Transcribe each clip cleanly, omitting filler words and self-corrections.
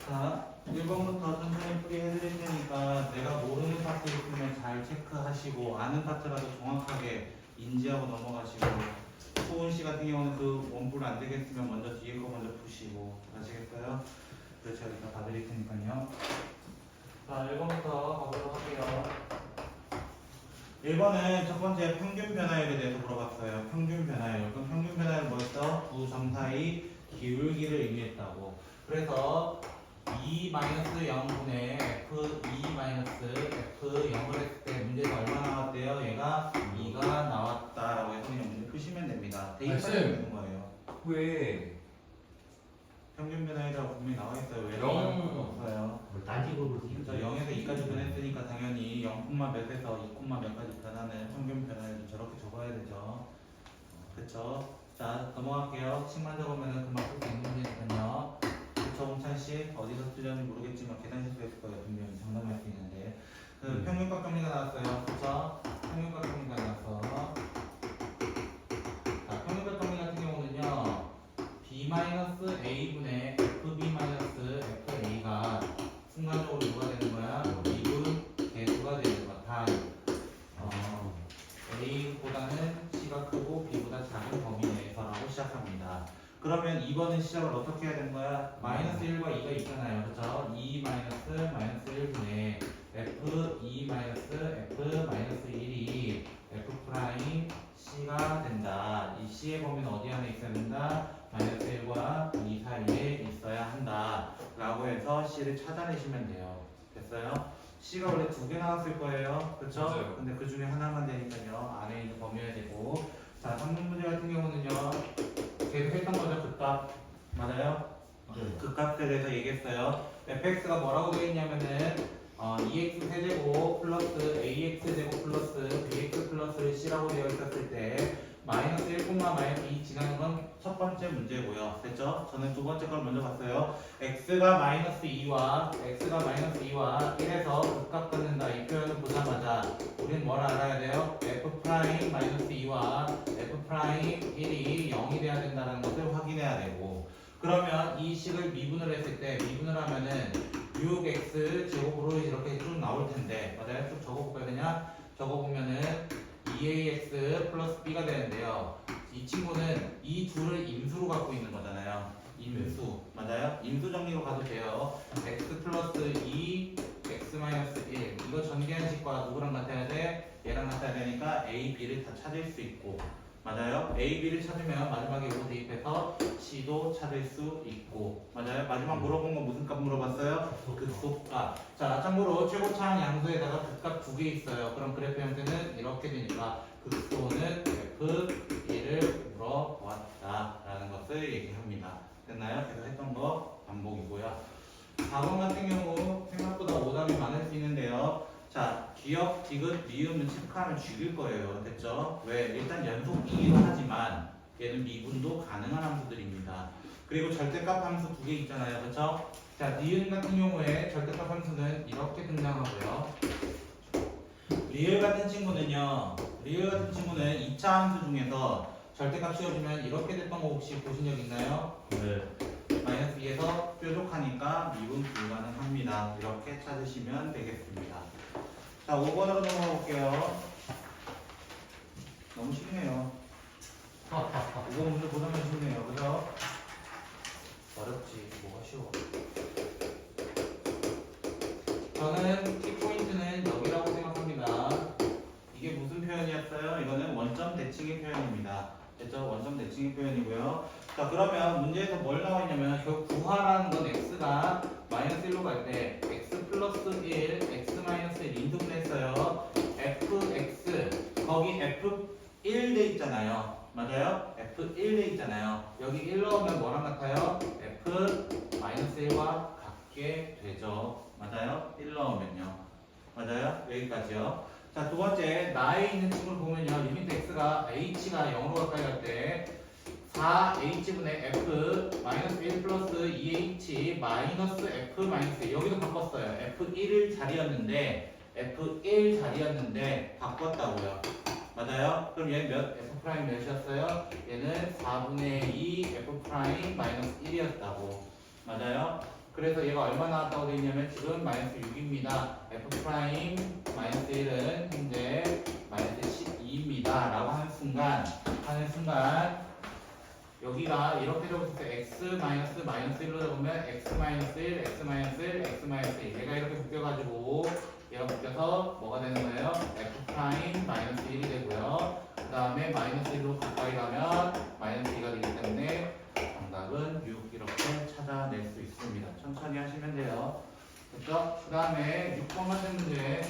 자, 1번부터 천천히 풀이해드릴 테니까 내가 모르는 파트 있으면 잘 체크하시고 아는 파트라도 정확하게 인지하고 넘어가시고 소은 씨 같은 경우는 그 원뿔 안 되겠으면 먼저 뒤에 거 먼저 푸시고 아시겠어요? 그래서 제가 이따 봐드릴 테니까요. 자, 1번부터 가보도록 할게요. 1번은 첫 번째 평균 변화율에 대해서 물어봤어요. 평균 변화율. 그럼 평균 변화율은 뭐였어? 두 점 사이 기울기를 의미했다고. 그래서 2-0분의 F2-F0을 했을 때 문제가 얼마 나왔대요? 얘가 2가 나왔다라고 해서 그냥 문제 푸시면 됩니다. 데이터가 있는 거예요. 왜? 평균 변화율이라고 분명히 나와 있어요. 왜? 0 없어요. 따지고 그래서 0에서 2까지 변했으니까 당연히 0, 몇에서 2, 몇까지 변하는 평균 변화율도 저렇게 적어야 되죠. 그쵸? 자, 넘어갈게요. 씩만 적으면 금방 풀 수 있는 문제니까요. 그쵸, 홍찬씨? 어디서 틀렸는지 모르겠지만 계산 실수했을 거예요. 분명히 장담할 수 있는데. 그 평균값 정리가 나왔어요. 그쵸? 평균값 정리가 나왔어. 자, 평균값 정리 같은 경우는요. B-A분의 FB-FA가 순간적으로 누가 되는 거야? 미분 개수가 되는 거야. 다 A보다는 C가 크고 B보다 작은 범위 내에서라고 시작합니다. 그러면 2번은 시작을 어떻게 해야 되는 거야? 마이너스 1과 2가 있잖아요. 그렇죠? 2 1분의 F2-F-1이 F 프라임 C가 된다. 이 C의 범위는 어디 안에 있어야 된다? 마이너스 1과 2 사이에 있어야 한다. 라고 해서 C를 찾아내시면 돼요. 됐어요? C가 원래 2개 나왔을 거예요. 그쵸? 맞아요. 근데 그 중에 하나만 되니까요. 안에 있는 범위여야 되고. 자, 3번 문제 같은 경우는요. 계속 했던 거죠. 극값. 맞아요? 극값에 대해서 얘기했어요. fx가 뭐라고 되어 있냐면은 2x 세제곱 플러스 ax 제곱 플러스 bx 플러스 c라고 되어 있었을 때 마이너스 1, 마이너스 2 지나는 건 첫 번째 문제고요. 됐죠? 저는 두 번째 걸 먼저 봤어요. x가 마이너스 2와 1에서 극값 갖는다. 이 표현을 보자마자 우린 뭘 알아야 돼요? f 프라임 마이너스 2와 f 프라임 1이 0이 돼야 된다는 것을 확인해야 되고 그러면 이 식을 미분을 했을 때 미분을 하면은 6x 제곱으로 이렇게 쭉 나올 텐데 맞아요? 쭉 적어볼까요? 그냥 적어보면은 2ax 플러스 b가 되는데요. 이 친구는 이 둘을 임수로 갖고 있는 거잖아요. 임수 맞아요? 임수 정리로 가도 돼요. x 플러스 2 x 마이너스 1 이거 전개한 식과 누구랑 같아야 돼? 얘랑 같아야 되니까 a, b를 다 찾을 수 있고 맞아요? A, B를 찾으면 마지막에 이거 대입해서 C도 찾을 수 있고 맞아요? 마지막 물어본 건 무슨 값 물어봤어요? 극소값. 자, 참고로 최고차항 양수에다가 극값 두 개 있어요. 그럼 그래프 형태는 이렇게 되니까 극소는 F1을 물어보았다라는 것을 얘기합니다. 됐나요? 그래서 했던 거 반복이고요. 4번 같은 경우 생각보다 오답이 많을 수 있는데요. 자, 기역, 디귿, 미음은 체크하면 죽일 거예요. 됐죠? 왜? 일단 연속이기도 하지만 얘는 미분도 가능한 함수들입니다. 그리고 절대값 함수 두 개 있잖아요. 그렇죠? 자, 니은 같은 경우에 절대값 함수는 이렇게 등장하고요. 리을 같은 친구는요. 리을 같은 친구는 2차 함수 중에서 절대값 씌워주면 이렇게 됐던 거 혹시 보신 적 있나요? 네. 마이너스 2에서 뾰족하니까 미분 불가능합니다. 이렇게 찾으시면 되겠습니다. 자, 5번으로 넘어가 볼게요. 너무 쉽네요. 이거 문제 보자면 쉽네요. 그죠? 어렵지. 뭐가 쉬워. 저는 키포인트는 여기라고 생각합니다. 이게 무슨 표현이었어요? 이거는 원점 대칭의 표현입니다. 됐죠? 원점 대칭의 표현이고요. 자, 그러면 문제에서 뭘 나와 있냐면 결국 구하라는 건 x가 마이너스 1로 갈 때 x 플러스 1, x 마이너스 1 인수분했어요. fx 거기 f1 돼 있잖아요. 맞아요? f1 돼 있잖아요. 여기 1 넣으면 뭐랑 같아요? f 마이너스 1과 같게 되죠. 맞아요? 1 넣으면요. 맞아요? 여기까지요. 자, 두 번째 나에 있는 친구를 보면요. 리미트 x가 h가 0으로 가까이 갈 때 4h분의 f 마이너스 1 플러스 2h 마이너스 f 마이너스 1 여기도 바꿨어요. f1을 자리였는데 바꿨다고요. 맞아요? 그럼 얘는 몇 f 프라임 몇이었어요? 얘는 4분의 2 f 프라임 마이너스 1이었다고. 맞아요? 그래서 얘가 얼마 나왔다고 되어 있냐면 지금 마이너스 6입니다. f 프라임 마이너스 1은 현재 마이너스 12입니다. 라고 하는 순간 여기가 이렇게 적었을 때 x 마이너스 1로 적으면 x 마이너스 1, x 마이너스 1, x 마이너스 1 얘가 이렇게 묶여가지고 얘가 묶여서 뭐가 되는 거예요? f 프라임 마이너스 1이 되고요. 그 다음에 마이너스 1로 가까이 가면 마이너스 2가 되기 때문에 정답은 6 이렇게 찾아낼 수 있습니다. 천천히 하시면 돼요. 됐죠? 그 다음에 6번 같은 문제.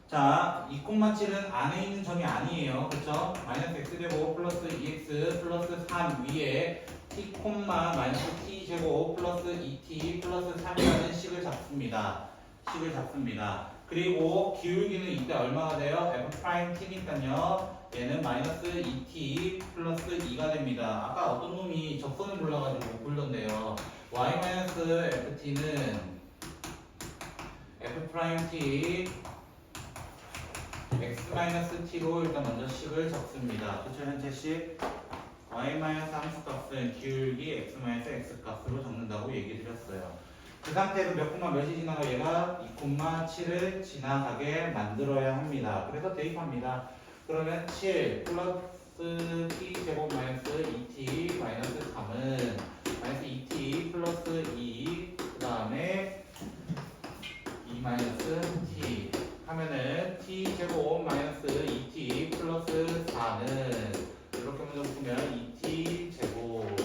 자, 2,7은 안에 있는 점이 아니에요. 그쵸? 마이너스 x제곱 플러스 2x 플러스 3 위에 t, 마이너스 t제곱 플러스 2t 플러스 3이라는 식을 잡습니다. 그리고 기울기는 이때 얼마가 돼요? f 프라임 t니까요. 얘는 마이너스 2t 플러스 2가 됩니다. 아까 어떤 놈이 접선을 몰라가지고 못 불렀네요. y 마이너스 ft는 f 프라임 t x-t로 일단 먼저 식을 적습니다. 그쵸? 현재식 y-함수 값은 기울기 x-x 값으로 적는다고 얘기 드렸어요. 그 상태에서 몇 콤마 몇이 지나가 얘가 2,7을 지나가게 만들어야 합니다. 그래서 대입합니다. 그러면 7 플러스 t제곱 마이너스 2t 마이너스 3은 마이너스 2t 플러스 2 그 다음에 2 마이너스 t 하면은 t제곱 마이너스 2t 플러스 4는 이렇게 먼저 보면 2t 제곱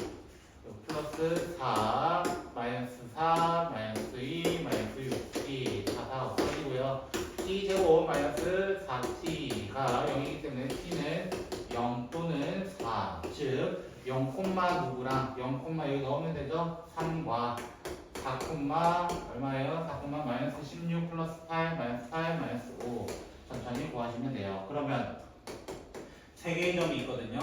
플러스 4 마이너스 4 마이너스 2 마이너스 6t 다 없어지고요. t제곱 마이너스 4t가 0이기 때문에 t는 0 또는 4 즉 0, 누구랑 0, 여기 넣으면 되죠? 3과 4, 얼마예요? 4, 마이너스 16 플러스 8 마이너스 8 마이너스 5 천천히 구하시면 돼요. 그러면 3개의 점이 있거든요.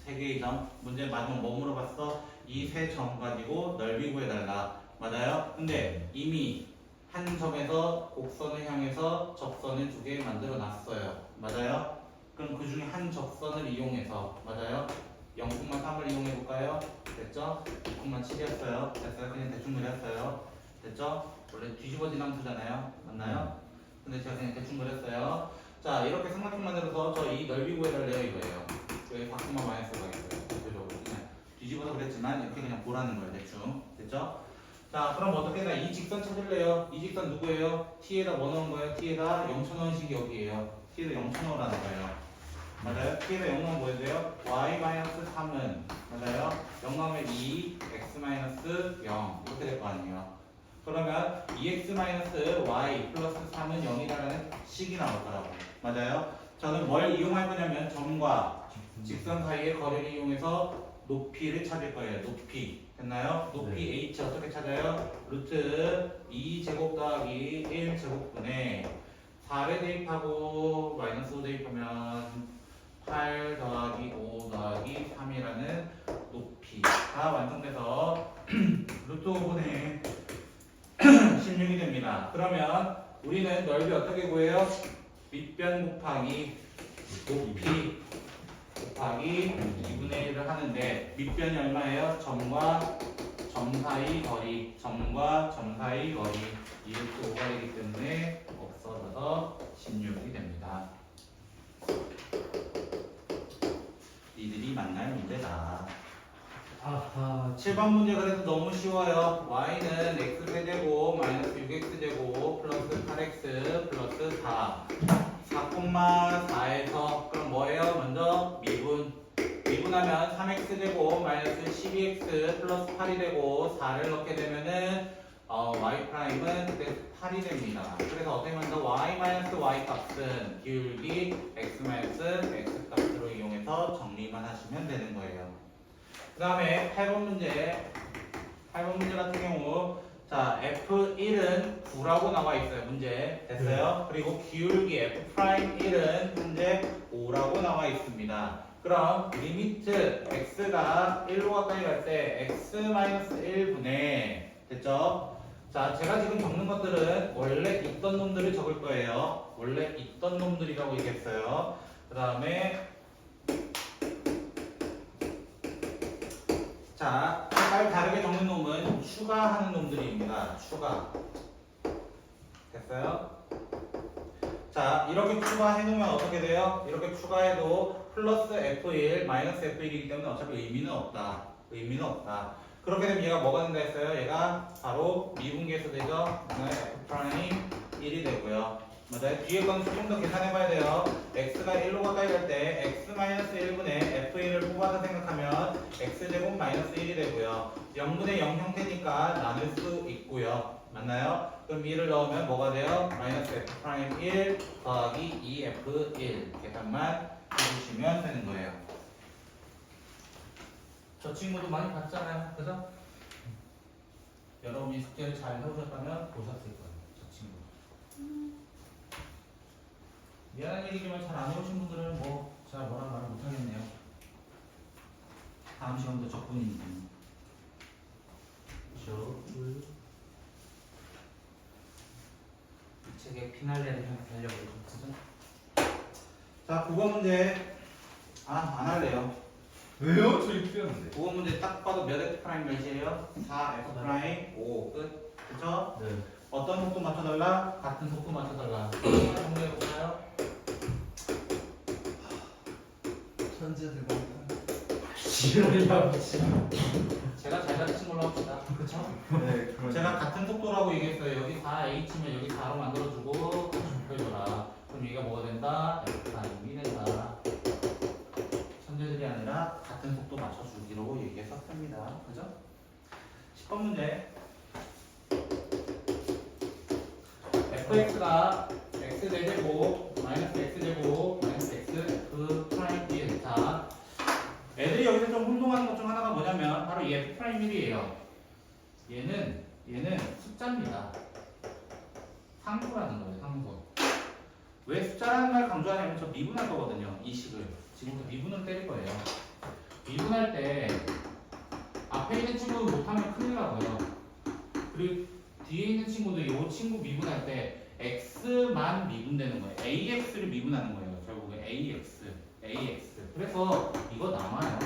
3개의 점. 문제 마지막 뭐 물어봤어? 이 세 점 가지고 넓이 구해달라. 맞아요? 근데 이미 한 점에서 곡선을 향해서 접선을 2개 만들어 놨어요. 맞아요? 그럼 그 중에 한 접선을 이용해서 맞아요? 0,3을 이용해 볼까요? 됐죠? 2,7이었어요. 됐어요? 그냥 대충 그렸어요. 됐죠? 원래 뒤집어진 함수잖아요. 맞나요? 근데 제가 그냥 대충 그렸어요. 자, 이렇게 삼각형 만들어서 저 이 넓이 구해달래요 이거예요. 여기 4, 마이너스가 있어요. 대표적으로 그냥 뒤집어서 그랬지만 이렇게 그냥 보라는 거예요. 대충. 됐죠? 자, 그럼 어떻게 해나 이 직선 찾을래요? 이 직선 누구예요? t에다 뭐 넣은 거예요? t에다 0천 넣은 식이 여기에요. t에다 0천 넣으라는 거예요. 맞아요? t에다 0 넣으면 뭐 해야 돼요? y-3은 맞아요? 0 넣으면 2, x-0 이렇게 될 거 아니에요. 그러면 2x-y 플러스 3은 0이라는 식이 나올 거라고. 맞아요? 저는 뭘 이용할 거냐면 점과 직선 사이의 거리를 이용해서 높이를 찾을 거예요. 높이. 됐나요? 높이 네. h 어떻게 찾아요? 루트 2제곱 더하기 1제곱분에 4를 대입하고 마이너스 5 대입하면 8 더하기 5 더하기 3이라는 높이가 완성돼서 루트 5분의 16이 됩니다. 그러면 우리는 넓이 어떻게 구해요? 밑변 곱하기 높이 곱하기 2분의 1을 하는데 밑변이 얼마예요? 점과 점 사이 거리 이 루트 5가 되기 때문에 없어져서 16이 됩니다. 이들이 만날 문제다. 아하. 7번 문제 그래도 너무 쉬워요. y는 x제곱 마이너스 6x제곱 플러스 8x 플러스 4 4,4에서 그럼 뭐예요? 먼저 미분하면 3x제곱 마이너스 12x 플러스 8이 되고 4를 넣게 되면은 y 프라임은 그때 8이 됩니다. 그래서 어떻게 하면 y 마이너스 y 값은 기울기 x 마이너스 x 값으로 이용해서 정리만 하시면 되는 거예요. 그 다음에 8번 문제 같은 경우 자 F1은 9라고 나와 있어요. 문제 됐어요? 그리고 기울기 F'1은 현재 5라고 나와 있습니다. 그럼 리미트 x가 1로 가까이 갈 때 x-1분의 됐죠? 자 제가 지금 적는 것들은 원래 있던 놈들을 적을 거예요. 원래 있던 놈들이라고 얘기했어요. 그 다음에 자, 첫 잘 다르게 적는 놈은 추가하는 놈들입니다. 추가. 됐어요? 자, 이렇게 추가해 놓으면 어떻게 돼요? 이렇게 추가해도 플러스 F1, 마이너스 F1이기 때문에 어차피 의미는 없다. 의미는 없다. 그렇게 되면 얘가 뭐가 된다 했어요? 얘가 바로 미분계수 되죠? F' 1이 되고요. 맞아요? 뒤에 건 조금 더 계산해봐야 돼요. x가 1로 가까이 갈 때 x-1분의 f1을 뽑아서 생각하면 x제곱 마이너스 1이 되고요. 0분의 0 형태니까 나눌 수 있고요. 맞나요? 그럼 2를 넣으면 뭐가 돼요? 마이너스 f'1 더하기 2f1 계산만 해주시면 되는 거예요. 저 친구도 많이 봤잖아요. 그죠? 여러분이 숙제를 잘 해오셨다면 보셨을 거예요. 저 친구. 미안한 얘기지만 잘 안 해오신 분들은 뭐 제가 뭐라 말을 못하겠네요. 다음 시간도 적분이니까. 적분. 이 책의 피날레를 하려고 그죠? 자, 9번 문제. 안 할래요. 왜요? 저 이거 빼었는데. 9번 문제 딱 봐도 몇 F 프라임 몇이에요? 4 F 프라임 5 끝. 그쵸? 네. 어떤 속도 맞춰달라? 같은 속도 맞춰달라. 얼마 정도 해볼까요? 천재들 많다. 지랄이야 미친. 제가 잘 가르친 걸로 합시다. 그쵸? 네, 그럼 제가 같은 속도라고 얘기했어요. 여기 4H면 여기 4로 만들어주고 좁혀줘라. 그럼 얘가 뭐가 된다? F'이 된다. 천재들이 아니라 같은 속도 맞춰주기로 얘기했었습니다. 그죠? 10번 문제. fx가 x제곱 마이너스 x제곱 마이너스 x F 프라임 b의 대타. 애들이 여기서 좀 혼동하는 것 중 하나가 뭐냐면 바로 이 F 프라임 1이에요. 얘는 숫자입니다. 상수라는 거예요. 상수. 왜 숫자라는 말 강조하냐면 저 미분할 거거든요. 이 식을 지금부터 미분을 때릴 거예요. 미분할 때 앞에 있는 친구 못하면 큰일 나고요. 그리고 뒤에 있는 친구도 이 친구 미분할 때 x만 미분되는 거예요. ax를 미분하는 거예요. 결국에 ax. 그래서 이거 남아요.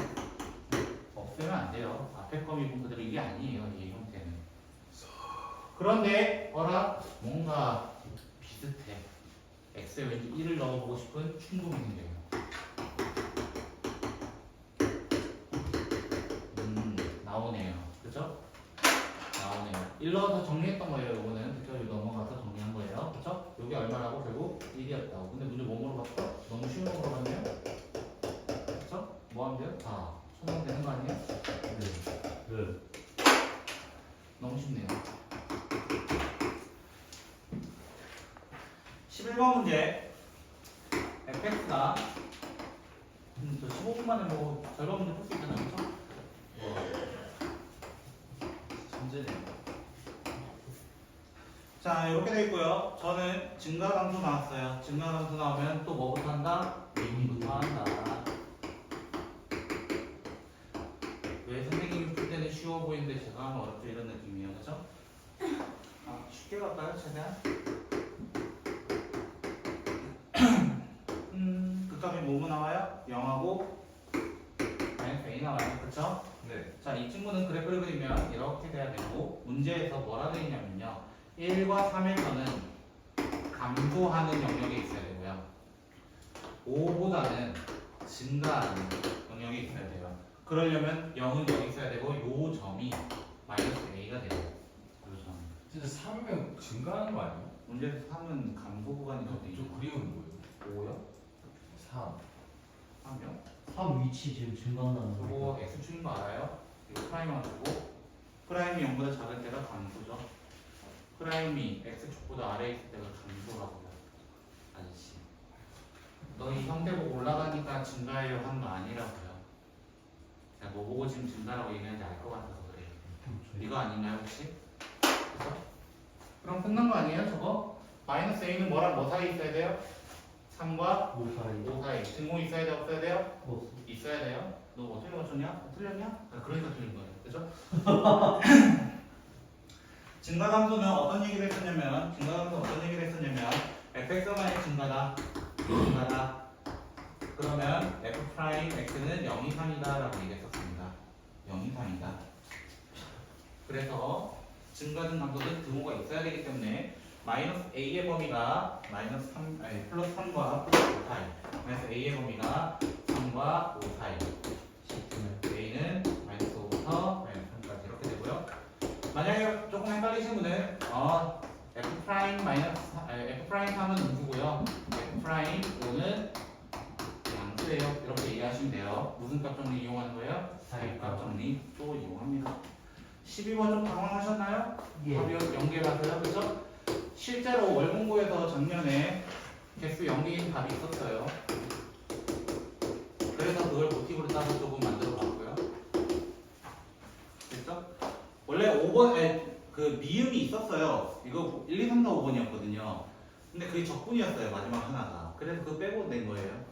없애면 안 돼요. 앞에 거 미분 그대로 이게 아니에요. 이 형태는. 그런데 뭔가 비슷해. x에 왠지 1을 넣어보고 싶은 충동이 생겨요. 나오네요. 그죠? 나오네요. 1 넣어서 정리했던 거예요. 요거는. 그쵸? 이거 넘어가서 정리한 거예요. 그쵸? 요게 얼마라고? 결국 1이었다고. 근데 문제 뭐 물어봤어? 너무 쉬운 거 물어봤네요? 그쵸? 뭐 하면 돼요? 다. 손하면 되는 거 아니에요? 네. 너무 쉽네요. 11번 문제. fx가 저 15분 만에 뭐 절반 문제 풀 수 있잖아요. 그쵸? 천재네. 자, 이렇게 돼 있고요. 저는 증가함수 나왔어요. 증가함수 나오면 또 뭐부터 한다? 미분부터 한다. 왜 선생님이 풀 때는 쉬워 보이는데 제가 하면 어렵죠? 이런 느낌이에요. 그죠? 쉽게 갈까요? 최대한? 그 값이 뭐뭐 나와요? 0하고 마이너스 A 나와요. 그쵸? 네. 자, 이 친구는 그래프를 그리면 이렇게 돼야 되고 문제에서 뭐라 되어 있냐면요. 1과 3에서는 감소하는 영역이 있어야 되고요. 5보다는 증가하는 영역이 있어야 돼요. 그러려면 0은 여기 있어야 되고 요 점이 마이너스 A가 돼요. 요 점. 진짜 3명 증가하는 거 아니에요? 문제에서 3은 감소 구간이거든요. 저 그림은 뭐예요? 5요? 3. 3요? 3 위치 지금 증가한다는 거. 요거 X축인 거 알아요? 이거 프라임 하고 프라임이 0보다 작을 때가 감소죠. 프라임이 X축보다 아래에 있을 때가 감소라고요. 아저씨. 너 이 형태보고 올라가니까 증가해요 한 거 아니라고요. 내가 뭐 보고 지금 증가라고 얘기하는지 알 것 같아서 그래. 이거 아닌가요 혹시? 그죠? 그럼 끝난 거 아니에요 저거? 마이너스 A는 뭐랑 뭐 사이 있어야 돼요? 3과 5 사이. 5 사이. 증공 있어야 돼요 없어야 돼요? 없어. 있어야 돼요. 너 어떻게 맞췄냐? 틀렸냐? 그러니까 틀린 거예요. 그죠? 증가감소는 어떤 얘기를 했었냐면 fx만의 증가다. 그러면 f 프라임 x는 0 이상이다 라고 얘기했었습니다. 0 이상이다. 그래서 증가된 감소는 등호가 있어야 되기 때문에 마이너스 a의 범위가 마이너스 3, 아니 플러스 3과 플러스 5 사이. 마이너스 a의 범위가 3과 5 사이. a는 마이너스 5부터 마이너스 3까지 이렇게 되고요. 만약에 조금 헷갈리신 분은 f 프라임 마이너스 f 프라임 3은 음수고요. f 프라임 5는 양수예요. 이렇게 얘기하시면 돼요. 무슨 값 정리 이용하는 거예요? 사입값 정리 또 이용합니다. 12번 좀 당황하셨나요? 예. 답이 연계라서요, 그죠? 실제로 월공고에서 작년에 개수 연계인 답이 있었어요. 그래서 그걸 모티브로 따서 조금 만들어봤고요. 됐죠? 원래 5번에 그 미음이 있었어요. 이거 1, 2, 3, 4, 5번이었거든요. 근데 그게 적분이었어요, 마지막 하나가. 그래서 그거 빼고 낸 거예요.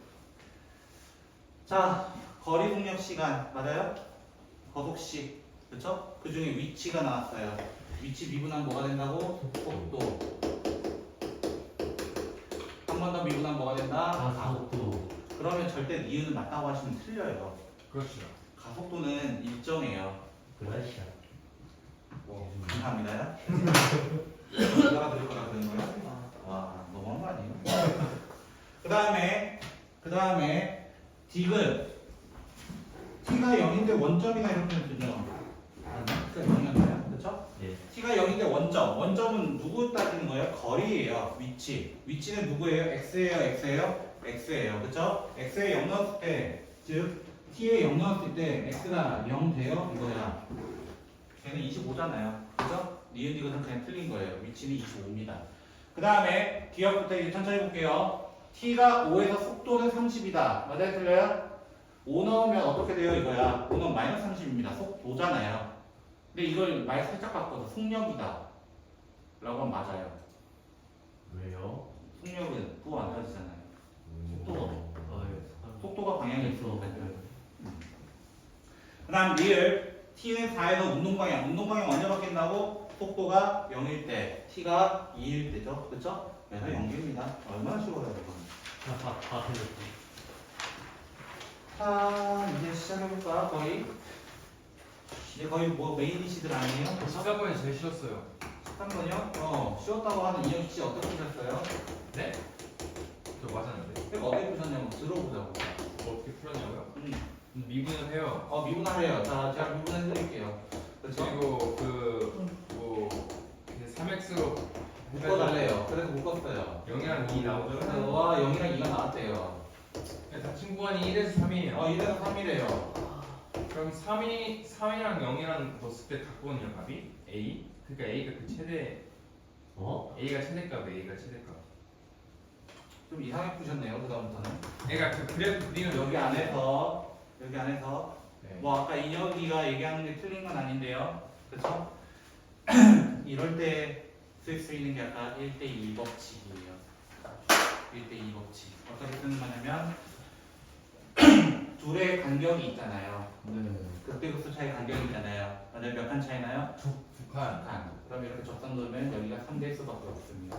자, 거리 동력 시간 맞아요? 거속시, 그렇죠? 그 중에 위치가 나왔어요. 위치 미분하면 뭐가 된다고? 속도. 한 번 더 미분하면 뭐가 된다? 가속도. 그러면 절대 니은은 맞다고 하시면 틀려요. 그렇죠. 가속도는 일정해요. 그라시아. 감사합니다요. 누가 들을 거라 그러는 거야? 와, 너무한 거 아니에요? 그 다음에 디귿. t가 0인데 원점이나 이렇게 되죠. t가 0이었나요? 그렇죠? 예. t가 0인데 원점. 원점은 누구 따지는 거예요? 거리예요. 위치. 위치는 누구예요? x예요? x예요? x예요. 그렇죠? x에 0 넣었을 때, 즉 t에 0 넣었을 때 x가 0 돼요? 이거야. 걔는 25잖아요. 그죠? 니은 이것은 그냥 틀린 거예요. 위치는 25입니다. 그 다음에 기억부터 이제 천천히 볼게요. t가 5에서 속도는 30이다. 맞아요? 틀려요? 5 넣으면 어떻게 돼요? 이거야. 5 넣으면 마이너스 30입니다. 속도잖아요. 근데 이걸 말 살짝 바꿔서 속력이다. 라고 하면 맞아요. 왜요? 속력은 부호 안 따지잖아요. 예. 속도가 방향이 있어. 네. 그 다음 리을. t는 4에서 운동방향. 운동방향 언제 바뀐다고? 속도가 0일 때, t가 2일 때죠. 그쵸? 그래서 연계입니다. 얼마나 쉬워요, 이건. 다 틀렸지. 자, 이제 시작해볼까? 이제 거의 뭐 메인이시들 아니에요? 14번이 제일 싫었어요. 13번이요? 쉬웠다고 하는 이영희 씨 어떻게 푸셨어요? 네? 저 맞았는데. 그럼 어떻게 푸셨냐고 들어보자고. 어떻게 풀었냐고요? 미분을 해요. 미분하래요. 자, 제가 미분해드릴게요. 그렇죠? 그리고 뭐 3x로 묶어달래요. 그래서 묶었어요. 0이랑 2 나오더라고요. 와, 0이랑 2가 나왔대요. 다 친구간이 1에서 3이에요. 1에서 3이래요. 그럼 3이랑 0이랑 넣었을 때 갖고 오는 값이 a? 그러니까 a가 그 최대 a가 최대값, a가 최대값. 좀 이상하게 푸셨네요. 그 다음부터는. 그러니까 그 그래프 그리는 여기 안에서 네. 뭐 아까 인혁이가 얘기하는 게 틀린 건 아닌데요. 그렇죠? 이럴 때 쓸 수 있는 게 아까 1대2 법칙이에요. 1대2 법칙. 어떻게 쓰는 거냐면 둘의 간격이 있잖아요. 네. 극대극소 차이 간격이 있잖아요. 맞아요? 몇 칸 차이 나요? 두 칸. 칸. 그럼 이렇게 적선 놓으면 여기가 3대 수밖에 없습니다.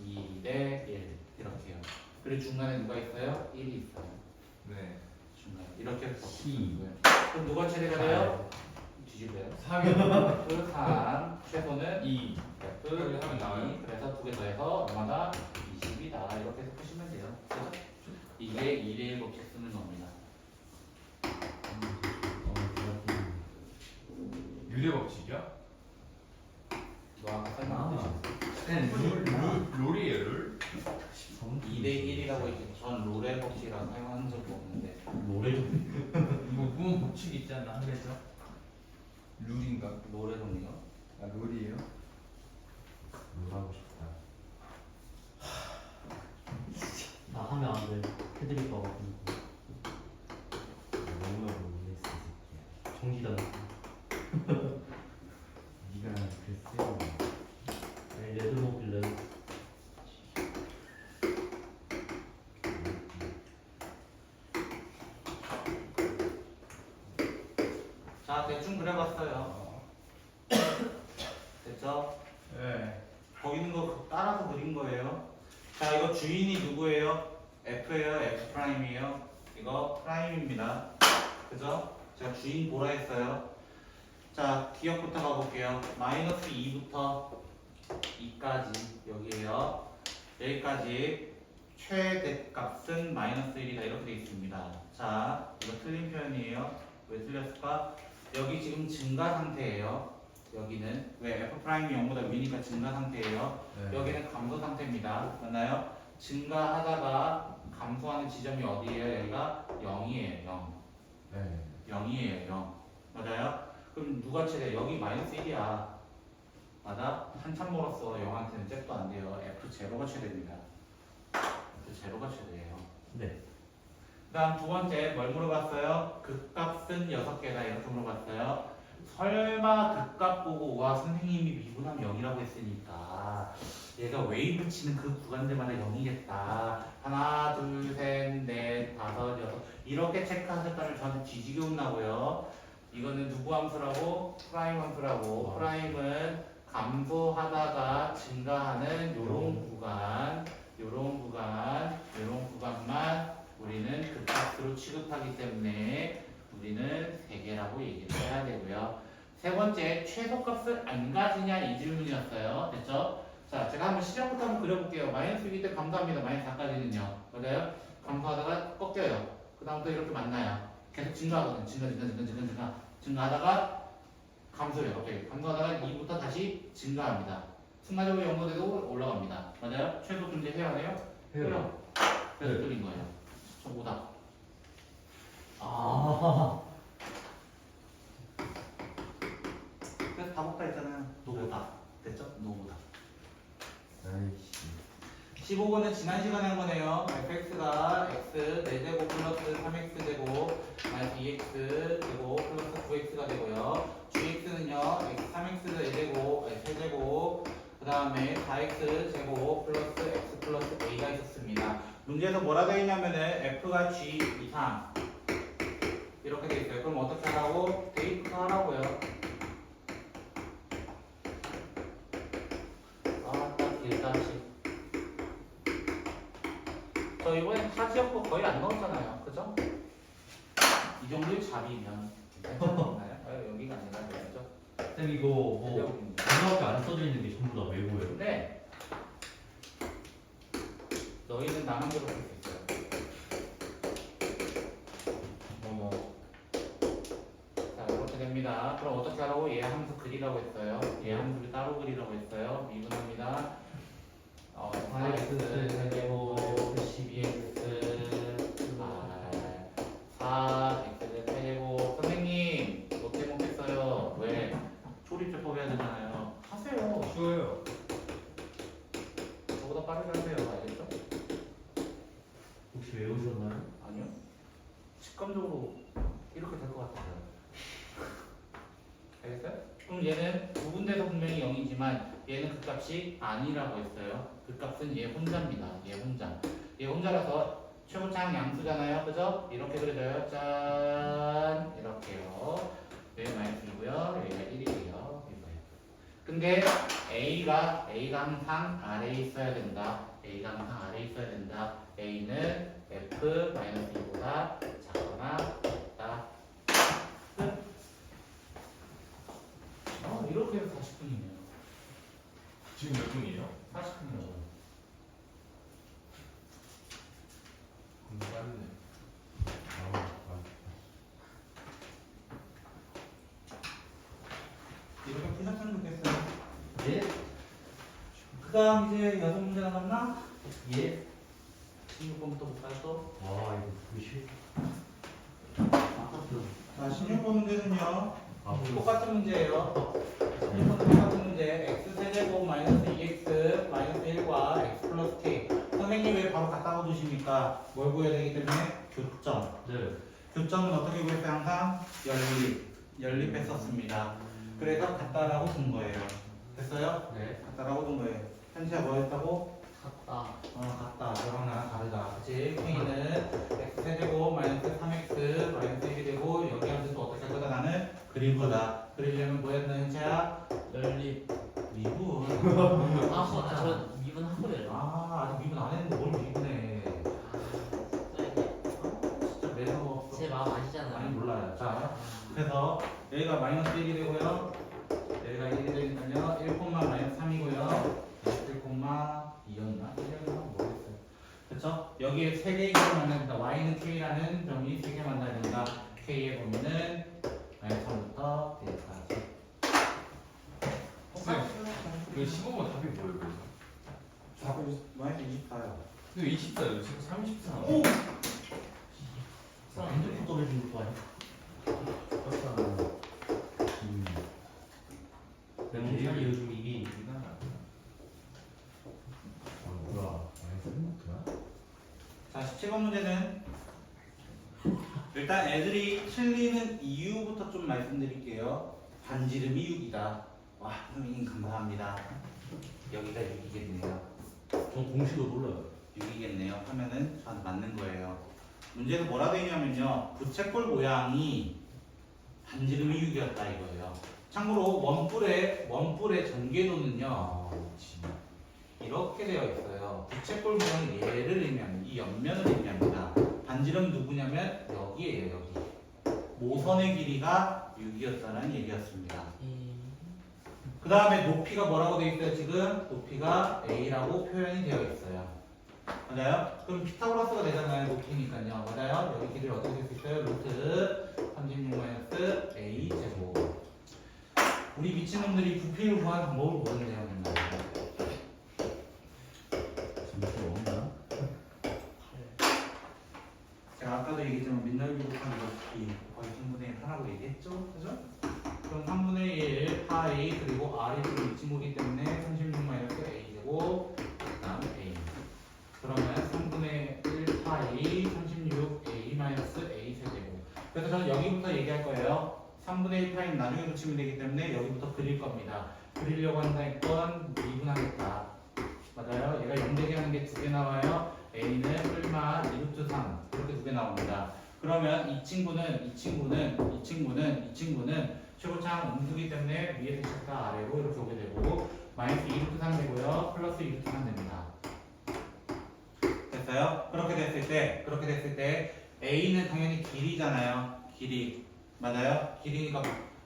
2대 1 이렇게요. 그리고 중간에 누가 있어요? 1이 있어요. 네. 중간에 이렇게 해서 히. 그럼 누가 최대가 돼요? 뒤집어요. 3이 그 칸 최소는 2. F 여기 하면 나와요. 그래서 두 개 더해서 얼마다? 20이다. 이렇게 해서 푸시면 돼요. 그죠? 이게 2대 1 법칙 쓰는 겁니다. 유대 법칙이요? 너 아까 설명한 룰이에요, 룰? 2대 1이라고 이렇게 전 롤의 법칙이라고 사용하는 적도 없는데 노래 좀. 무슨 법칙이 있지 않나 한글자? 룰인가? 롤의 정리가? 아 룰이에요? 놀하고 싶다. 나 하면 안 돼. 해드릴 거 같은 거. 너무나 모르겠어, 새끼야. 정지다. 네가 글쎄요. 아니, 레드 먹길래. 자, 대충 그려봤어요. 됐죠? 네. 거기 있는 거 따라서 그린 거예요. 자, 이거 주인이 누구예요? F예요? F 프라임이에요? 이거 프라임입니다. 그죠? 제가 주인 보라 했어요. 자, 기억부터 가볼게요. 마이너스 2부터 2까지 여기에요. 여기까지 최대값은 마이너스 1이다 이렇게 되어 있습니다. 자, 이거 틀린 표현이에요. 왜 틀렸을까? 여기 지금 증가 상태예요. 여기는 왜 F'이 0보다 위니까 증가 상태예요. 네. 여기는 감소 상태입니다. 맞나요? 증가하다가 감소하는 지점이 어디예요? 여기가 0이에요. 0. 네. 0이에요. 0. 맞아요? 그럼 누가 최대? 여기 마이너스 1이야. 맞아? 한참 멀었어. 0한테는 잽도 안 돼요. F0가 최대입니다. F0가 최대예요. 네. 그 다음 두 번째 뭘 물어봤어요? 극값은 6개다 이렇게 물어봤어요. 설마 극값 보고 와 선생님이 미분하면 0이라고 했으니까 얘가 웨이브 치는 그 구간들마다 0이겠다. 하나, 둘, 셋, 넷, 다섯, 여섯 이렇게 체크하셨다면 저는 뒤지게 혼나고요. 이거는 누구 함수라고? 프라임 함수라고. 프라임은 감소하다가 증가하는 요런 구간만 우리는 극값으로 취급하기 때문에 우리는 3개라고 얘기를 해야 되고요. 세 번째, 최소값을 안 가지냐 이 질문이었어요. 됐죠? 자, 제가 한번 시작부터 한번 그려볼게요. 마이너스 6일 때 감소합니다. 마이너스 4까지는요. 맞아요? 감소하다가 꺾여요. 그 다음부터 이렇게 만나요. 계속 증가하거든요. 증가하다가 감소해요. 갑자기 감소하다가 2부터 다시 증가합니다. 순간적으로 0도 되고 올라갑니다. 맞아요? 최소 존재 해야 해요? 해요. 그래서 네. 뚫린 거예요. 저 오답. 아. 그래서 다 먹다 했잖아요. 노오답. 됐죠? 노오답. 아이씨. 15번은 지난 시간에 한 거네요. fx가 x 4제곱 플러스 3x제곱 마이너스 2x 제곱 플러스 9x가 되고요. gx는요. x 3x 4제곱, 3제곱 그 다음에 4x 제곱 플러스 x 플러스 a가 있었습니다. 문제에서 뭐라 되어 있냐면은 f가 g 이상 이렇게 되어 있어요. 그럼 어떻게 하라고? 대입부터 하라고요. 딱 길다시. 저 이번에 하지역도 거의 안 넣었잖아요. 그죠? 이 정도의 잡이면 괜찮나요? 여기가 아니라 그죠? 쌤 이거 뭐 고등학교 안 써져 있는 게 전부 다 외고예요? 네. 너희는 나만 괴롭힐 수 있어요. 자, 이렇게 됩니다. 그럼 어떻게 하라고? 얘 함수 그리라고 했어요. 얘 함수를 따로 그리라고 했어요. 미분합니다. 4x 세제곱 12x 4x 세제곱. 선생님 어떻게 먹겠어요? 왜? 조립제법 해야 되잖아요. 하세요. 쉬워요. 저보다 빠르게 하세요. 알겠죠? 혹시 외우셨나요? 아니요. 직감적으로 이렇게 될 것 같아요. 알겠어요? 그럼 얘는 두 군데서 분명히 0이지만 얘는 그 값이 아니라고 했어요. 그 값은 얘 혼자입니다. 얘 혼자. 얘 혼자라서 최고차항 양수잖아요. 그죠? 이렇게 그려져요. 짠. 이렇게요. 여기 마이너스이고요. 여기가 1이고요. 이거예요. 근데 A가 항상 아래에 있어야 된다. A가 항상 아래에 있어야 된다. A는 F-2보다 작거나 같다. 끝. 이렇게 해서 40분이네요. 지금 몇 분이에요? 40분이요. 빠르네. 이렇게 푸셨으면 좋겠어요. 예? 그 다음 이제 6문제 남았나? 예? 16번부터 볼까요 또? 아 이거 그게 싫. 아까도. 자, 16번 문제는요. 아 똑같은 문제예요. 16번 똑같은 문제. x 세제곱 마이너스 2x 마이너스 1과 x 플러스 k. 선생님 왜 바로 갖다가 두십니까? 뭘 구해야 되기 때문에? 교점. 네. 교점은 어떻게 구했어요? 항상 연립했었습니다. 그래서 같다라고 둔 거예요. 됐어요? 네. 같다라고 둔 거예요. 현지가 뭐였다고? 갔다. 같다. 저랑 나랑 다르다. 그치? K는 x 세제곱 마이너스 3x 마이너스 1이 되고 여기 함수 또 어떻게 할 거다? 나는 그릴 거다. 그리려면 뭐였나 현지야? 연립. 미분. 저 미분 한 거예요. 아직 미분 안 했는데 뭘 미분해. 진짜 매너가 없어. 제 마음 아시잖아요. 아니 몰라요. 자, 그래서 여기가 마이너스 1이 되고요. 여기가 1이 되니까요. 1, 마이너스 3이고요. 1,2였나? 1이었나? 모르겠어요. 그쵸? 여기에 3개의 값을 만나야 된다. y는 k라는 범위 3개 만나야 된다. k의 범위는 마이너스 3부터 대까지. 그 15번 답이 뭐예요 그래서? 마이너스 24요. 근데 24요 지금 34 오! 핸드폰 떨어지는 거 아니야? 내 몸살이 요즘 이게 뭐야? 마이너스 자, 17번 문제는 일단 애들이 틀리는 이유부터 좀 말씀드릴게요. 반지름이 6이다. 와, 선생님 감사합니다. 여기가 6이겠네요. 전 공식을 몰라요. 6이겠네요. 하면은 저한테 맞는 거예요. 문제에서 뭐라 되어 있냐면요. 부채꼴 모양이 반지름이 6이었다 이거예요. 참고로 원뿔의 전개도는요. 이렇게 되어 있어요. 부채꼴 모양은 얘를 의미합니다. 이 옆면을 의미합니다. 반지름 누구냐면 여기에요. 여기. 모선의 길이가 6이었다는 얘기였습니다. 그 다음에 높이가 뭐라고 되어 있어요? 지금 높이가 a라고 표현이 되어 있어요. 맞아요? 그럼 피타고라스가 되잖아요. 높이니까요. 맞아요? 여기 길이를 어떻게 될 수 있어요? 루트 36 a 제곱. 우리 미친놈들이 부피를 구하는 방법을 모르는데요. 맨날. 진짜 없나? 제가 아까도 얘기했지만 민넓이 곱하기 높이 곱하기 3분의 1 하라고 얘기했죠? 그죠? 그럼 3분의 1 파이 그리고 r이 좀 미친거기 때문에 36 a 제곱 그 다음 a. 그러면 3분의 1 파이 36 a a 세제곱. 그래서 저는 여기부터 얘기할 거예요. 3분의 1 파이는 나중에 붙이면 되기 때문에 여기부터 그릴 겁니다. 그리려고 한다니까 미분하겠다. 맞아요? 얘가 0되게 하는 게 2개 나와요. a는 뿔마 2루트 3 이렇게 2개 나옵니다. 그러면 이 친구는 최고창 음수기 때문에 위에서 시작다 아래로 이렇게 오게 되고 마이너스 2루트 3 되고요. 플러스 2루트 3 됩니다. 됐어요? 그렇게 됐을 때 a는 당연히 길이잖아요. 길이. 맞아요? 길이니까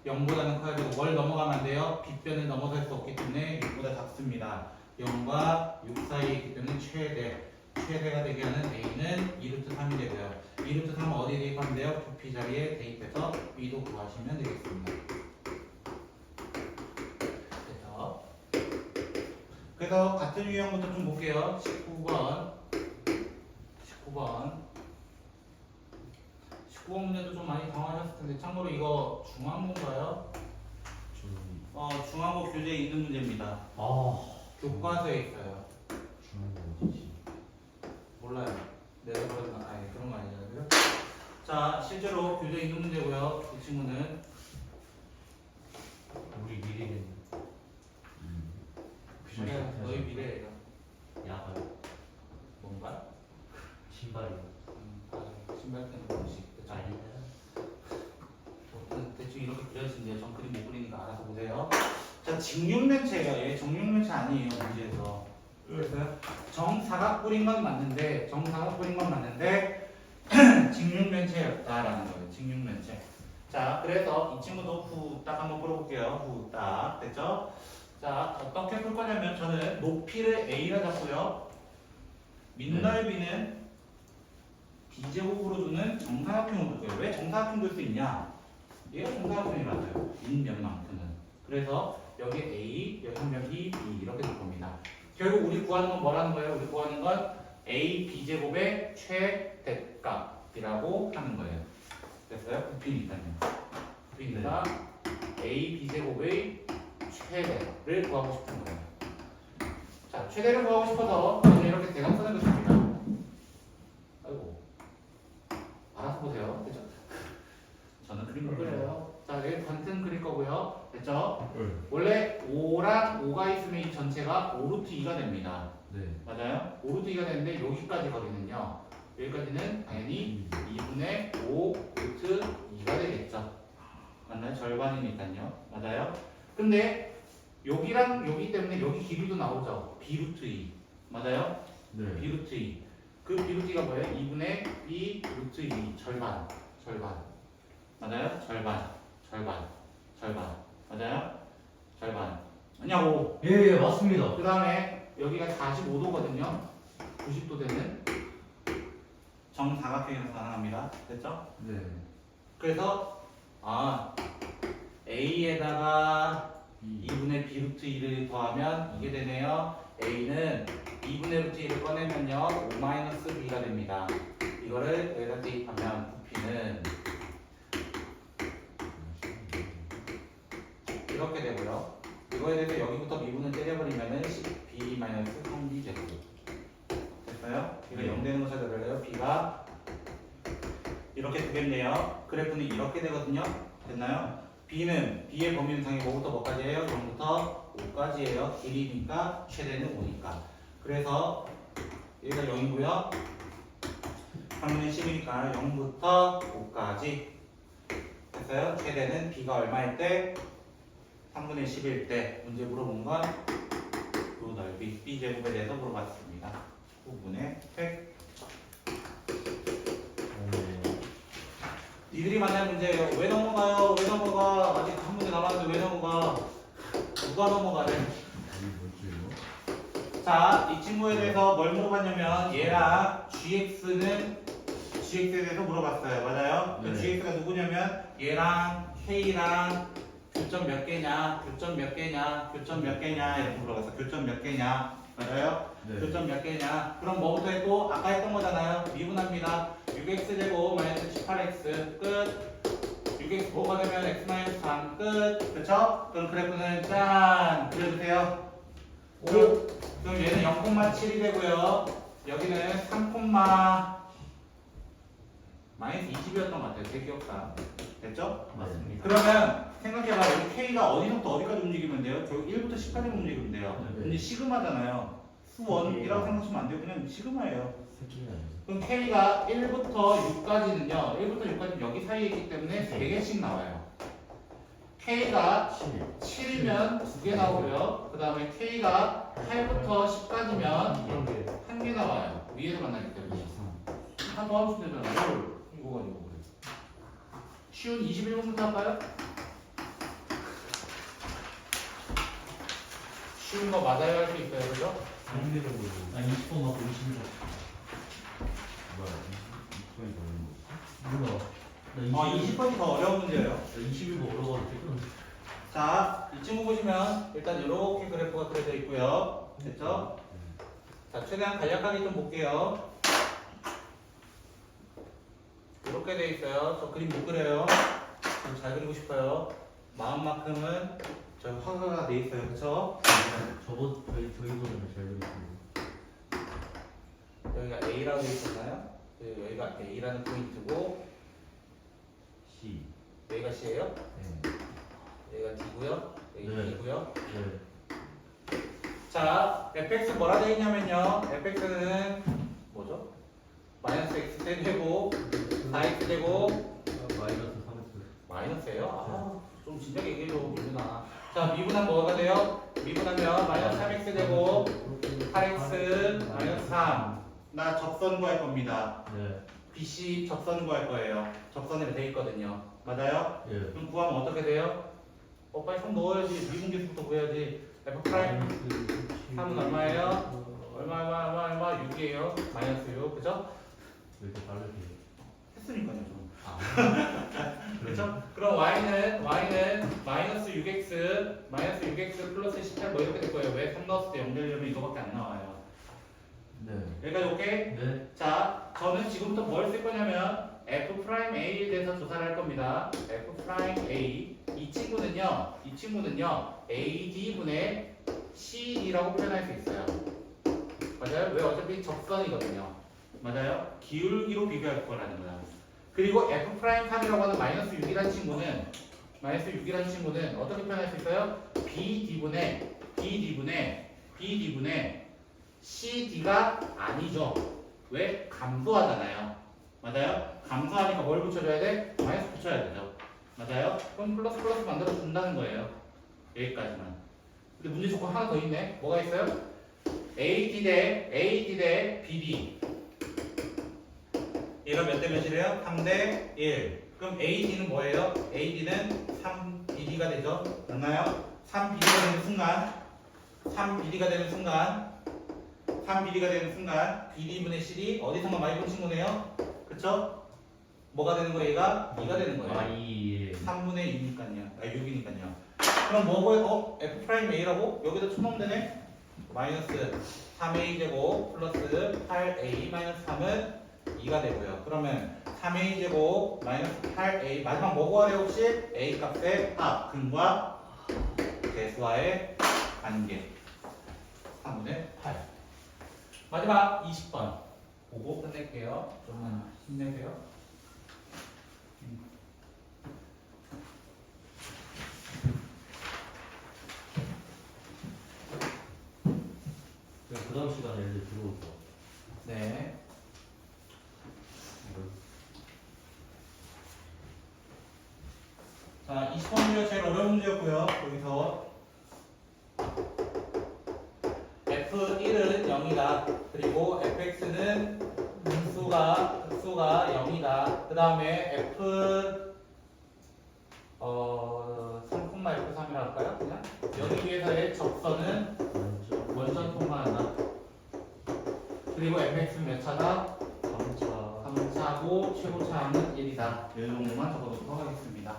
0보다는 커야 되고 뭘 넘어가면 안 돼요? 빗변을 넘어설 수 없기 때문에 6보다 작습니다. 0과 6 사이에 있기 때문에 최대가 되게 하는 a는 2루트 3이 되고요. 2루트 3은 어디에 대입하면 돼요? 부피 자리에 대입해서 b도 구하시면 되겠습니다. 됐죠? 그래서 같은 유형부터 좀 볼게요. 19번 문제도 좀 많이 당황하셨을 텐데 참고로 이거 중앙고인가요? 중앙고 교재에 있는 문제입니다. 교과서에 있어요. 중앙고 어디지? 몰라요. 내가 그런 아니 그런 거 아니잖아요. 자, 실제로 교재에 있는 문제고요. 이 친구는 우리 미래는 너희 미래예요. 야가 뭔가? 신발이요. 신발 때는 뭐지? 아니. 대충 이렇게 그려진대요. 전 그림 못 그리니까 알아서 보세요. 자, 직육면체예요. 얘 정육면체 아니에요. 문제에서. 그래서 정사각뿔인 건 맞는데 직육면체였다라는 거예요. 직육면체. 자, 그래서 이 친구도 후딱 한번 풀어볼게요. 후딱 됐죠? 자, 어떻게 풀 거냐면 저는 높이를 a라 잡고요. 민넓이는 b제곱으로 두는 정사각형을 둘 거예요. 왜 정사각형 둘 수 있냐? 얘가 정사각형이 맞아요. 인면만큼은. 그래서 여기 a, 여기 한 면 b, b 이렇게 둘 겁니다. 결국 우리 구하는 건 뭐라는 거예요? 우리 구하는 건 a, b제곱의 최대값이라고 하는 거예요. 됐어요? 부피니까요. 부피니까 a, b제곱의 최대를 구하고 싶은 거예요. 자, 최대를 구하고 싶어서 저는 이렇게 대각선을 그립니다. 아이고. 알아서 보세요. 됐죠? 저는 그림 못 그려요. 자, 여기 관튼 그릴 거고요. 됐죠? 원래 5랑 5가 있으면 이 전체가 5루트 2가 됩니다. 네. 맞아요? 5루트 2가 되는데 여기까지 거리는요. 여기까지는 당연히 2분의 5 루트 2가 되겠죠. 맞나요? 절반이니까요. 맞아요? 근데 여기랑 여기 때문에 여기 길이도 나오죠. B루트 2. 맞아요? 네. B루트 2. 그 B루트 2가 뭐예요? 2분의 B 루트 2. 절반. 맞아요? 절반. 절반. 맞아요? 절반. 아니냐고. 예, 맞습니다. 그 다음에 여기가 45도거든요. 90도 되는 정사각형에서 가능합니다. 됐죠? 네. 그래서 A에다가 B. 2분의 B 루트 2를 더하면 이게 되네요. A는 2분의 루트 2를 꺼내면요 5-B가 됩니다. 이거를 여기다 대입하면 부피는 이렇게 되고요. 이거에 대해서 여기부터 미분을 때려버리면은 10B-3B 되고 됐어요? 이거 네. 0 되는 거 찾아달래요. B가 이렇게 되겠네요. 그래프는 이렇게 되거든요. 됐나요? B는 B의 범위 이상이 뭐부터 뭐까지예요? 0부터 5까지예요. 길이니까 최대는 5니까. 그래서 여기가 0이고요. 3분의 10이니까 0부터 5까지. 됐어요? 최대는 B가 얼마일 때? 3분의 10일 때. 문제 물어본 건 요 넓이 B제곱에 대해서 물어봤습니다. 부분의 획. 니들이 만날 문제예요. 왜 넘어가요? 왜 넘어가? 아직 한 문제 남았는데 왜 넘어가? 누가 넘어가래? 이게 뭐지? 자, 이 친구에 대해서 뭘 물어봤냐면 얘랑 GX는 GX에 대해서 물어봤어요. 맞아요? 그 네. GX가 누구냐면 얘랑 K랑 교점 몇 개냐? 교점 몇 개냐? 교점 몇 개냐? 이렇게 물어봤어. 교점 몇 개냐? 맞아요? 네. 교점 몇 개냐? 그럼 뭐부터 했고? 아까 했던 거잖아요. 미분합니다. 6x제곱 마이너스 18x 끝. 6x 뭐가 되면 x 마이너스 3 끝. 그렇죠? 그럼 그래프는 짠 그려주세요. 그럼 얘는 0,7이 되고요. 여기는 3, 마이너스 20이었던 것 같아요. 제 기억상. 됐죠? 맞습니다. 그러면 생각해봐. 여기 K가 어디서부터 어디까지 움직이면 돼요? 결국 1부터 10까지 움직이면 돼요. 네. 근데 시그마잖아요. 수원이라고 생각하시면 안 돼요. 그냥 시그마예요. 새끼가 아니죠. 그럼 K가 1부터 6까지는요. 1부터 6까지는 여기 사이에 있기 때문에 3개씩 나와요. K가 7. 7이면 2개 나오고요. 그 다음에 K가 8부터 10까지면 이런 게 1개 나와요. 위에서 만나기 때문에. 23. 한 번 하면 되잖아요. 이거 가지고 그래. 쉬운 21번부터 할까요? 쉬운 거 맞아야 할 수 있어요. 그죠? 상대적으로 아 20번 맞고 20번. 뭐야? 20번이 몰라. 나 20번이 더 어려운 문제예요. 나 21번 어려워가지고 지금. 자, 이 친구 보시면 일단 이렇게 그래프가 그려져 있고요. 됐죠? 자, 최대한 간략하게 좀 볼게요. 이렇게 돼 있어요. 저 그림 못 그려요. 좀 잘 그리고 싶어요. 마음만큼은 저 화가 돼 있어요. 그쵸? 저희보다는 잘 그리고. 여기가 A라고 돼 있었나요? 여기가 A라는 포인트고 C. 여기가 C예요? 네. 여기가 D고요. 여기가 네. E고요. 네. 자, fx 뭐라 돼 있냐면요. fx는 뭐죠? 마이너스 x 되고 4x 되고 마이너스 3x. 마이너스예요? 아, 좀 진작에 얘기해줘, 민준아. 자, 미분하면 뭐가 돼요? 미분하면 마이너스 3x 되고 8x 마이너스 3. 나 접선 구할 겁니다. 네. BC 접선 구할 거예요. 접선으로 돼 있거든요. 맞아요? 예. 그럼 구하면 어떻게 돼요? 빨리 손 넣어야지. 미분계수부터 구해야지. f 프라임 3은 얼마예요? 얼마 6이에요. 마이너스 6. 그죠? 왜 이렇게 다르게? 했으니까요, 좀. 아. 그렇죠? 그럼 y는 마이너스 6x 플러스 18 뭐 이렇게 될 거예요. 왜 3 넣었을 때 0 되려면 이거밖에 안 나와요. 네. 여기까지 오케이? 네. 자, 저는 지금부터 뭘 쓸 거냐면 f'A에 대해서 조사를 할 겁니다. f'A 이 친구는요 AD분의 CD라고 표현할 수 있어요. 맞아요? 왜 어차피 접선이거든요. 맞아요? 기울기로 비교할 거라는 거야. 그리고 F'I라고 하는 마이너스 6이라는 친구는 어떻게 표현할 수 있어요? BD분의 CD가 아니죠. 왜? 감소하잖아요. 맞아요? 감소하니까 뭘 붙여줘야 돼? 마이너스 붙여야 되죠. 맞아요? 그럼 플러스 만들어 준다는 거예요. 여기까지만. 근데 문제 조건 하나 더 있네. 뭐가 있어요? AD 대 BD. 얘가 몇 대 몇이래요? 3대 1. 그럼 AD는 뭐예요? AD는 3BD 2가 되죠. 맞나요? 3bd가 되는 순간 3bd가 되는 순간 3bd가 되는 순간 bd분의 cd이 어디선가 많이 본 친구네요. 그쵸? 뭐가 되는 거예요? 얘가 2가 되는 거예요. 아, 2. 3분의 2니까요. 아, 6이니까요. 그럼 뭐고요? f'a라고? 여기다 쳐놓으면 되네? 마이너스 3a 제곱 플러스 8a 마이너스 3은 2가 되고요. 그러면 3a 제곱 마이너스 8a 마지막 뭐 구하래요 혹시? a 값의 합, 근과 대수와의 관계 3분의 8 마지막 20번 보고 끝낼게요. 좀만 힘내세요. 그 다음 시간에 애들 들어올 거. 네. 자, 20번 문제가 제일 어려운 문제였고요. 여기서 f1은 0이다. 그리고 fx는 극수가 0이다. 그 다음에 f 3,f3이라 할까요? 그냥 여기 위에서의 접선은 원점 통과한다. 그리고 fx는 몇 차다? 3차. 3차고 최고차는 1이다. 이 정도만 적어놓도록 하겠습니다.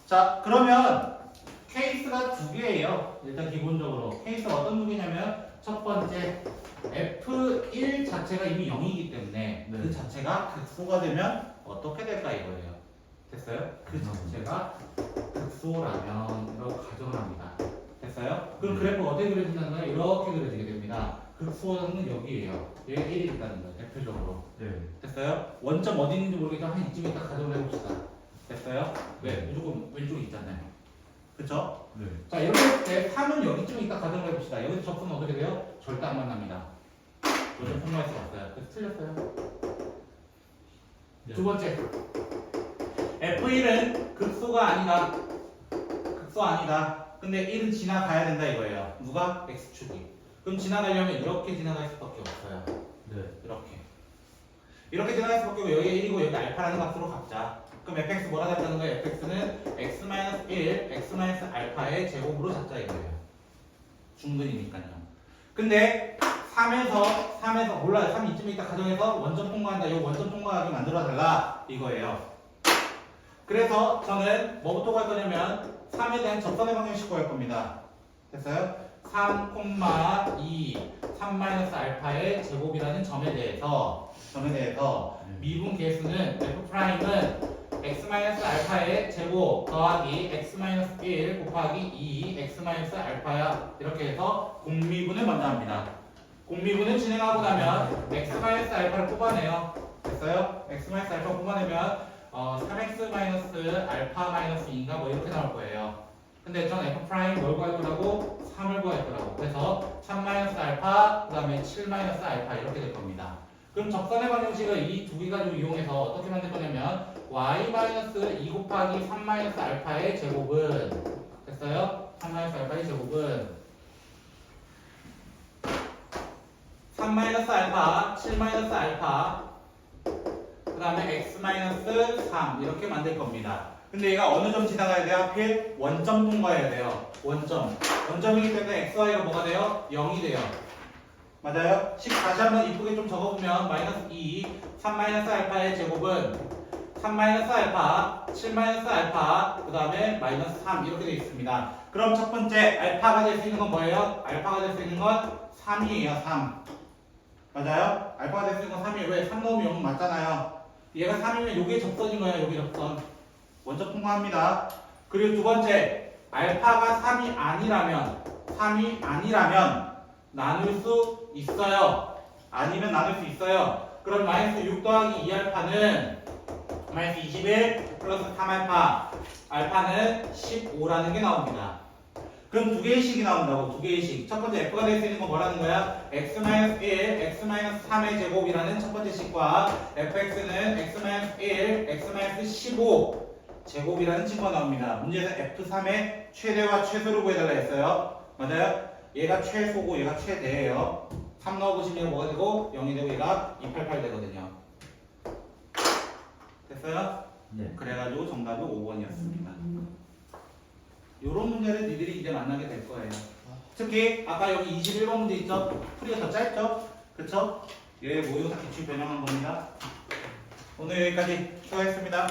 자, 그러면 케이스가 두 개예요. 일단 기본적으로 케이스가 어떤 두 개냐면 첫 번째 f1 자체가 이미 0이기 때문에 그 자체가 극소가 되면 어떻게 될까 이거예요. 됐어요? 그 자체가 극소라면 이라고 가정을 합니다. 됐어요? 그럼 그래프 어떻게 그려진다는 거예요? 이렇게 그려지게 됩니다. 극소는 여기에요. 얘가 1이 있다는 거예요. 대표적으로. 네. 됐어요? 원점 어디 있는지 모르겠지만 한 이쯤에 딱 가정을 해봅시다. 됐어요? 왜? 무조건 왼쪽에 있잖아요. 그쵸? 네. 자, 이렇게 할 때 3은 여기쯤에 있다 가정을 해봅시다. 여기서 접수는 어떻게 돼요? 절대 안 만납니다. 요즘 통과할 수가 없어요. 그래서 틀렸어요. 네. 두 번째. F1은 극소가 아니다. 극소 아니다. 근데 1은 지나가야 된다 이거예요. 누가? X축이. 그럼 지나가려면 이렇게 지나갈 수밖에 없어요. 네. 이렇게 지나갈 수밖에 없고 여기 1이고 여기 알파라는 값으로 갖자. 그럼 fx 뭐라 잡자는 거예요? fx는 x-1, x-알파의 제곱으로 잡자 이거예요. 중근이니까요. 근데 3에서 몰라요. 3 이쯤에 있다 가정해서 원점 통과한다. 이 원점 통과하게 만들어 달라 이거예요. 그래서 저는 뭐부터 갈 거냐면 3에 대한 접선의 방정식 구할 겁니다. 됐어요? 3,2 3-알파의 제곱이라는 점에 대해서 미분 계수는 f'은 x-알파의 제곱 더하기 x-1 곱하기 2 x-알파야 이렇게 해서 공미분을 먼저 합니다. 공미분을 진행하고 나면 x-알파를 뽑아내요. 됐어요? x-알파 뽑아내면 3x-알파-2인가 뭐 이렇게 나올 거예요. 근데 전 f' 뭘 구할 거라고? 3을 구할 거라고. 그래서 3-알파 그 다음에 7-알파 이렇게 될 겁니다. 그럼 접선의 방정식을 이 두 개 가지고 이용해서 어떻게 만들 거냐면 y-2 곱하기 3-알파의 제곱은 됐어요? 3-알파의 제곱은 3-알파, 7-알파 그 다음에 x-3 이렇게 만들 겁니다. 근데 얘가 어느 점 지나가야 돼요? 하필 원점 통과해야 돼요. 원점이기 때문에 xy가 뭐가 돼요? 0이 돼요. 맞아요? 다시 한번 이쁘게 좀 적어보면 -2 3-알파의 제곱은 3-알파 7-알파 그 다음에 -3 이렇게 되어 있습니다. 그럼 첫 번째 알파가 될 수 있는 건 뭐예요? 알파가 될 수 있는 건 3이에요. 3 맞아요? 알파가 될 수 있는 건 3이에요. 왜? 3 넣으면 0 맞잖아요. 얘가 3이면 요게 접선인 거예요. 요게 접선 원점 통과합니다. 그리고 두 번째 알파가 3이 아니라면 나눌 수 있어요. 아니면 나눌 수 있어요. 그럼 -6 더하기 2알파는 -21 플러스 3알파 알파는 15라는 게 나옵니다. 그럼 두 개의 식이 나온다고. 두 개의 식. 첫 번째 f가 될 수 있는 건 뭐라는 거야? x-1, x-3의 제곱이라는 첫 번째 식과 fx는 x-1, x-15 제곱이라는 친구가 나옵니다. 문제에서 f3의 최대와 최소를 구해달라 했어요. 맞아요? 얘가 최소고 얘가 최대예요. 3 넣어보시면 뭐가 되고 0이 되고 얘가 288 되거든요. 됐어요? 네. 그래가지고 정답은 5번이었습니다. 이런 문제를 니들이 이제 만나게 될 거예요. 특히 아까 여기 21번 문제 있죠? 풀이가 더 짧죠? 그쵸? 얘 모의고사 기출 변형한 겁니다. 오늘 여기까지 수고하셨습니다.